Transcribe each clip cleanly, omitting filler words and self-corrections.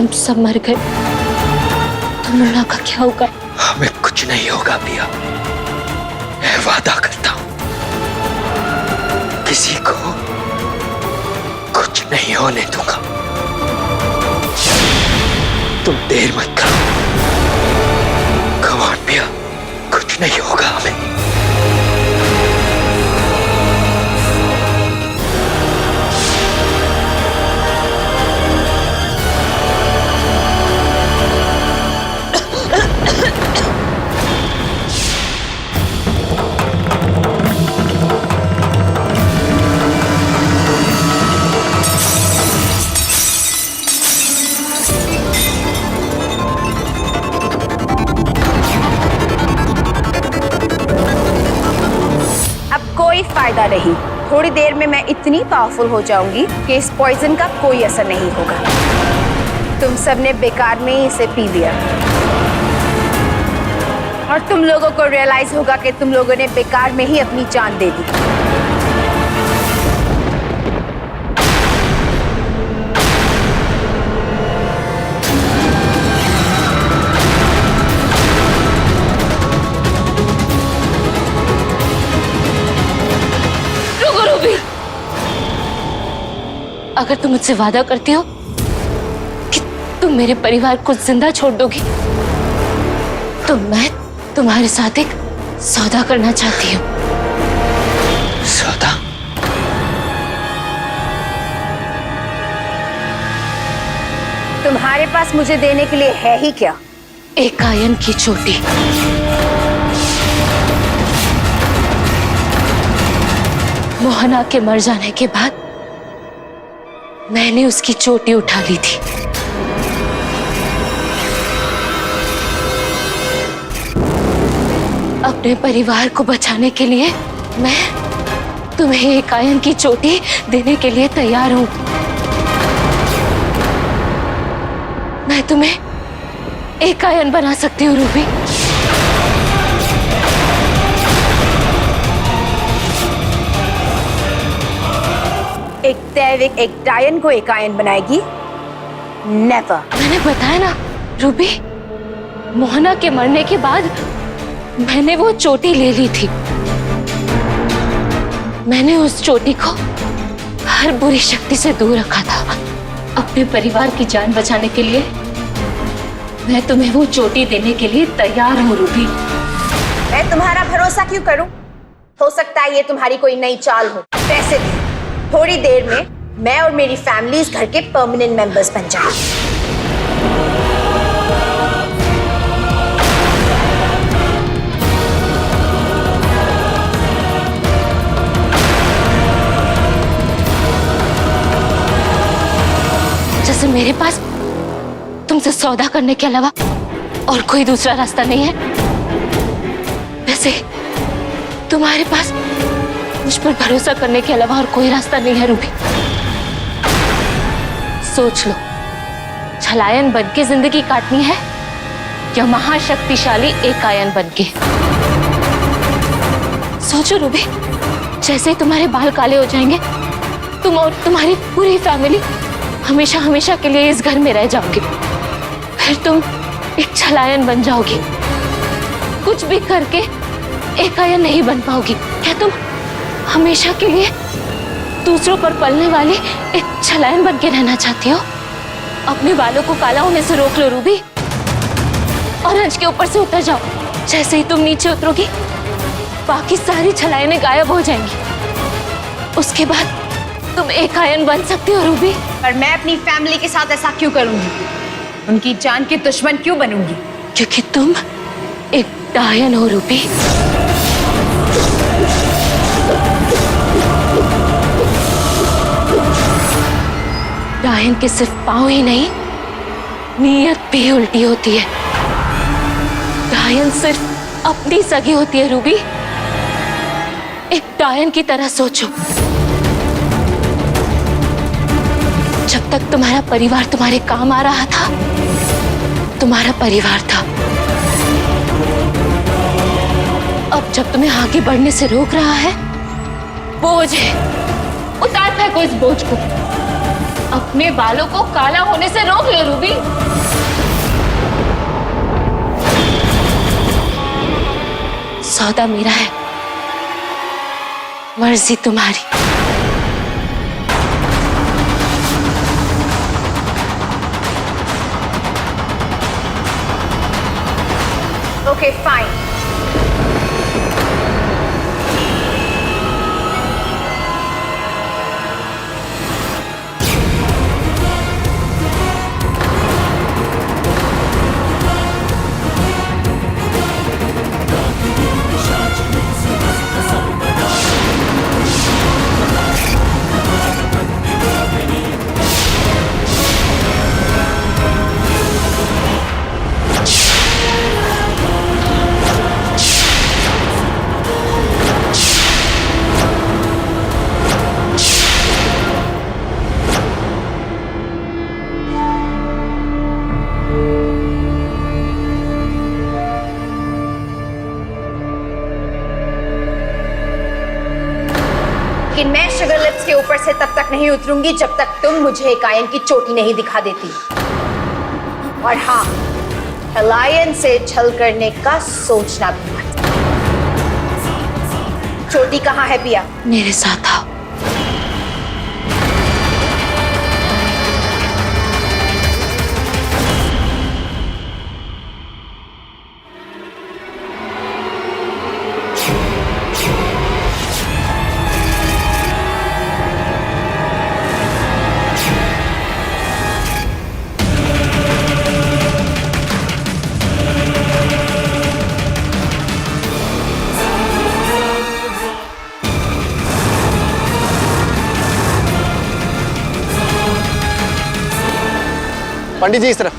हम सब मर गए, तुम लोगों का क्या होगा? हमें कुछ नहीं होगा पिया, मैं वादा करता हूं किसी को कुछ नहीं होने दूंगा। तुम देर मत करो, कमान पिया, कुछ नहीं होगा हमें। कोई फायदा नहीं, थोड़ी देर में मैं इतनी पावरफुल हो जाऊंगी कि इस पॉइजन का कोई असर नहीं होगा। तुम सबने बेकार में ही इसे पी लिया और तुम लोगों को रियलाइज होगा कि तुम लोगों ने बेकार में ही अपनी जान दे दी। अगर तुम मुझसे वादा करती हो कि तुम मेरे परिवार को जिंदा छोड़ दोगी, तो मैं तुम्हारे साथ एक सौदा करना चाहती हूँ। सौदा? तुम्हारे पास मुझे देने के लिए है ही क्या? एक आयन की चोटी। मोहना के मर जाने के बाद मैंने उसकी चोटी उठा ली थी। अपने परिवार को बचाने के लिए मैं तुम्हें एक आयन की चोटी देने के लिए तैयार हूं। मैं तुम्हें एक आयन बना सकती हूँ रूबी। एक दैविक एक डायन को एक आयन बनाएगी? नेवर। मैंने बताया ना रूबी, मोहना के मरने के बाद मैंने वो चोटी ले ली थी। मैंने उस चोटी को हर बुरी शक्ति से दूर रखा था। अपने परिवार की जान बचाने के लिए मैं तुम्हें वो चोटी देने के लिए तैयार हूँ रूबी। मैं तुम्हारा भरोसा क्यों करूं? हो सकता है ये तुम्हारी कोई नई चाल हो। पैसे दे, थोड़ी देर में मैं और मेरी फैमिली इस घर के परमानेंट मेंबर्स बन जाए। जैसे मेरे पास तुमसे सौदा करने के अलावा और कोई दूसरा रास्ता नहीं है, वैसे तुम्हारे पास मुझ पर भरोसा करने के अलावा और कोई रास्ता नहीं है रूबी। सोच लो, छलायन बनके जिंदगी काटनी है या महाशक्तिशाली एक आयन बनके? सोचो रूबी, जैसे ही तुम्हारे बाल काले हो जाएंगे, तुम और तुम्हारी पूरी फैमिली हमेशा हमेशा के लिए इस घर में रह जाओगे। फिर तुम एक छलायन बन जाओगी। कुछ भी करके एक आयन नहीं बन पाओगी। क्या तुम हमेशा के लिए दूसरों पर पलने वाली एक छलायन बन के रहना चाहती हो? अपने बालों को काला होने से रोक लो रूबी और अंश के ऊपर से उतर जाओ। जैसे ही तुम नीचे उतरोगी, बाकी सारी छलायनें गायब हो जाएंगी। उसके बाद तुम एक आयन बन सकती हो रूबी। पर मैं अपनी फैमिली के साथ ऐसा क्यों करूंगी? उनकी जान की दुश्मन क्यों बनूंगी? क्योंकि तुम एक डायन हो रूबी। डायन के सिर्फ पांव ही नहीं, नीयत भी उल्टी होती है। डायन सिर्फ अपनी सगी होती है रूबी। एक डायन की तरह सोचो। जब तक तुम्हारा परिवार तुम्हारे काम आ रहा था, तुम्हारा परिवार था। अब जब तुम्हें आगे बढ़ने से रोक रहा है, बोझ है, उतार फेंको इस बोझ को। अपने बालों को काला होने से रोक ले रूबी। सौदा मेरा है, मर्जी तुम्हारी। Okay fine. लेकिन मैं शुगर लिप्स के ऊपर से तब तक नहीं उतरूंगी जब तक तुम मुझे एक आयन की चोटी नहीं दिखा देती। और हाँ, हलायन से छल करने का सोचना भी मत। चोटी कहाँ है पिया? मेरे साथ आओ। पंडित जी इस तरफ।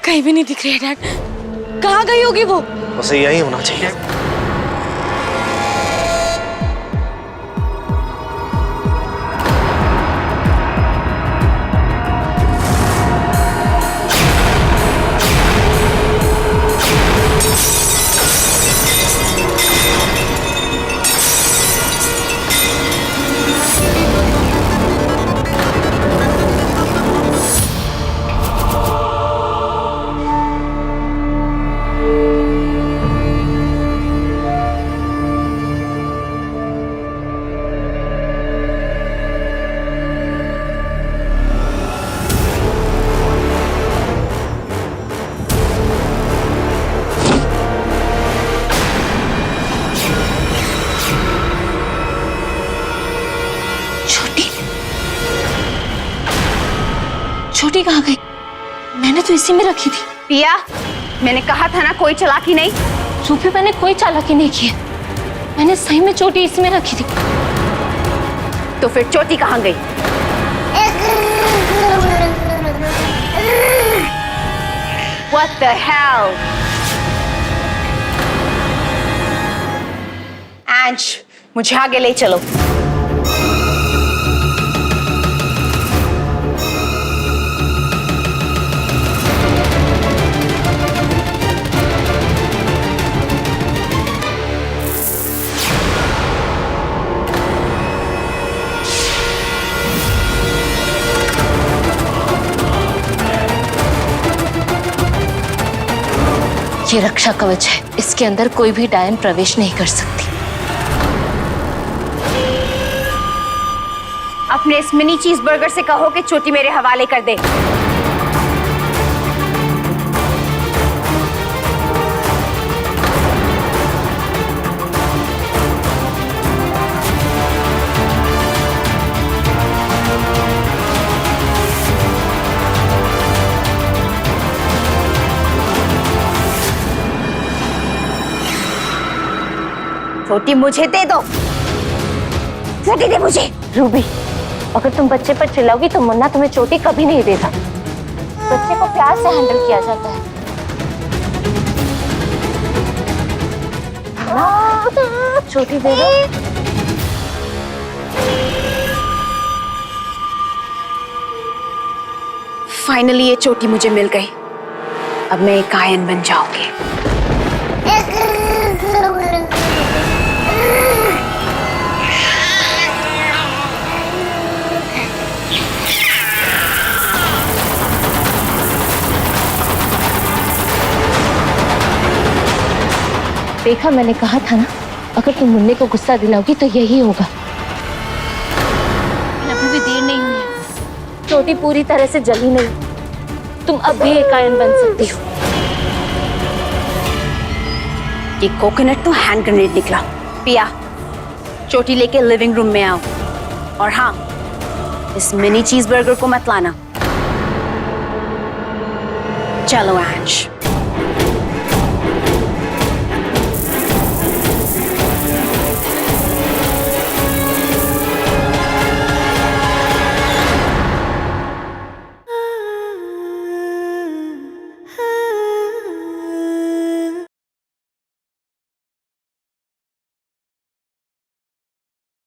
कहीं भी नहीं दिख रही है डैड। कहाँ गई होगी वो? उसे यही होना चाहिए। छोटी कहाँ गई? मैंने तो इसी में रखी थी। पिया, मैंने कहा था ना कोई चालाकी नहीं। रूपी, मैंने कोई चालाकी नहीं की है। मैंने सही में चोटी इसमें रखी थी। तो फिर चोटी कहाँ गई? What the hell? एंज, मुझे आगे ले चलो। ये रक्षा कवच है, इसके अंदर कोई भी डायन प्रवेश नहीं कर सकती। अपने इस मिनी चीज बर्गर से कहो कि चोटी मेरे हवाले कर दे। चोटी मुझे दे दो। चोटी दे मुझे। रूबी, अगर तुम बच्चे पर चिल्लाओगी तो मुन्ना तुम्हें चोटी कभी नहीं देगा। बच्चे को प्यार से हैंडल किया जाता है। मुन्ना, चोटी दे दो। फाइनली ये चोटी मुझे मिल गई। अब मैं एक आयन बन जाऊंगी। देखा, मैंने कहा था ना, अगर तुम मुन्ने को गुस्सा दिलाओगी तो यही होगा। अभी भी देर नहीं हुई है। चोटी पूरी तरह से जली नहीं। तुम अब भी एक आयन बन सकती हो। ये कोकोनट तो हैंड ग्रेनेड निकला। पिया, चोटी लेके लिविंग रूम में आओ। और हाँ, इस मिनी चीज बर्गर को मत लाना। चलो अंश।